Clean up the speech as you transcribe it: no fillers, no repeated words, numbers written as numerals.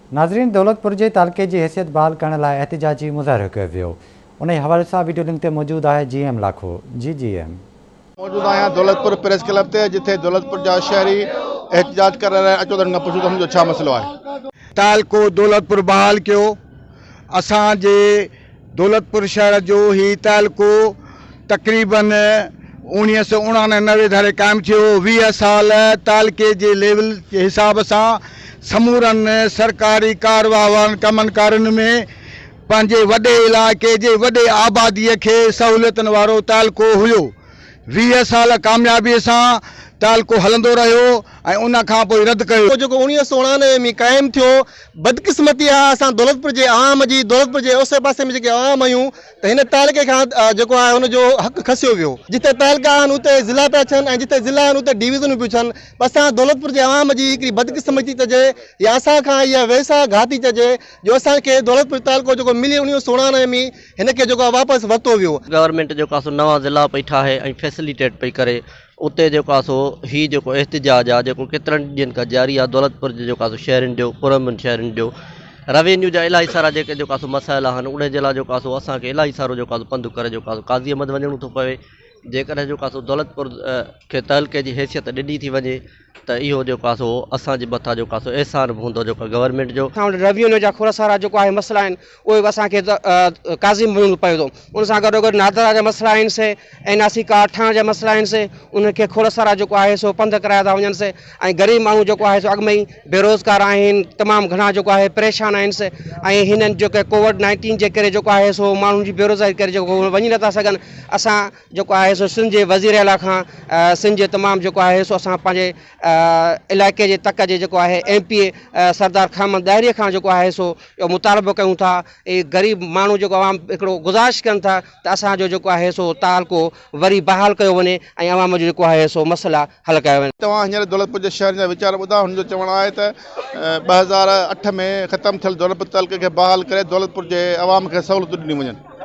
नाज़रीन, दौलतपुर के तालके की हैसियत बहाल करने लाइ एहतिजाजी मुज़ाहिरो कियो वियो। उन हवाले से वीडियो लिंक ते मौजूद है GM लाखो। GM मौजूद आया दौलतपुर प्रेस क्लब ते, जिथे दौलतपुर जा शहरी एहतजाज कर रहे हैं। अचो तन पुछो तो हमजो छा मसलो है। तालको दौलतपुर बहाल कियो। असांजे दौलतपुर शहर जो ही तालको तकरीबन 1999 धारे कायम थियो। 20 साल तालके जे लेवल के हिसाब से समूरन सरकारी कारवाहन कमन कारन में पंहिंजे वॾे इलाइक़े जे वॾे आबादीअ खे सहूलियतनि वारो तालको हुयो। 20 साल कामयाबी से तालको हलंदो रहियो ऐं उन खां पोइ रद्द कयो। जो 1999 में कायम थियो, बदकिस्मती है असां दौलतपुर के आवाम जी, दौलतपुर के ओसे पासे में जो आवाम आयूं तो इन तालके खां जो है उनजो हक़ खसियो वियो। जिते तालका आहिनि उते ज़िला पिया थियनि ऐं जिते ज़िला आहिनि उते डिवीज़नूं पियूं थियनि। असां दौलतपुर के आवाम जी हिकिड़ी बदकिस्मती चइजे या असां खां इहा वैसा घाती चइजे जो असांखे दौलतपुर तालको जो मिली 1999 में हिनखे जो वापसि वरितो वियो। गवर्नमेंट जो नवा ज़िला पई ठाहे ऐं फैसिलिटेट पई करे उते जो ही जो एहतजाज आहे जो केतरनि ॾींहंनि खां जारी आहे। दौलतपुर जो शहरनि जो पुरमन शहरनि जो रेवेन्यू जा इलाही सारा जो मसाइला आहिनि उन जे लाइ जो असांखे इलाही सारो जो पंधु करे जो काज़ी अहमद वञणो थो पवे। जेकॾहिं जो दौलतपुर खे तहलके जी हैसियत ॾिनी थी वञे तो इहो जो असांजे मथां जो एहसान हूंदो जो गवर्नमेंट जो। रेवेन्यू जा खोड़ सारा जो है मसला आहिनि उहे बि असांखे काज़ी वञणो पवे थो। उन सां गॾोगॾु नादरा जा मसला आहिनि से ऐं नासिका अठाण जा मसला आहिनि से उनखे खोड़ सारा जो है सो पंध कराया था वञनि से ऐं ग़रीब माण्हू जो है सो अॻु में ई बेरोज़गार आहिनि, तमामु घणा जो है परेशान आहिनि से ऐं हिननि जो कोविड-19 जे करे जो है सो माण्हुनि जी बेरोज़गारी करे जो वञी नथा सघनि। असां जो है सो सिंध जे वज़ीर आला खां सिंध जे तमामु जो है सो असां पंहिंजे इलाइक़े जे तक जे जो है MP सरदार खामन दायरी खां जो है सो मुतालबो कयूं था। गरीब माण्हू जो आवाम हिकिड़ो गुज़ारिश कनि था त असांजो जो है सो तालको वरी बहाल कयो वञे ऐं आवाम जो है सो मसला हल कया वञे। तव्हां हींअर दौलतपुर जे शहर जा वीचार ॿुधा। हुनजो चवणु आहे त 2008 में ख़त्म थियल दौलतपुर तालके खे बहाल करे दौलतपुर जे आवाम खे सहूलियतूं ॾिनियूं वञनि।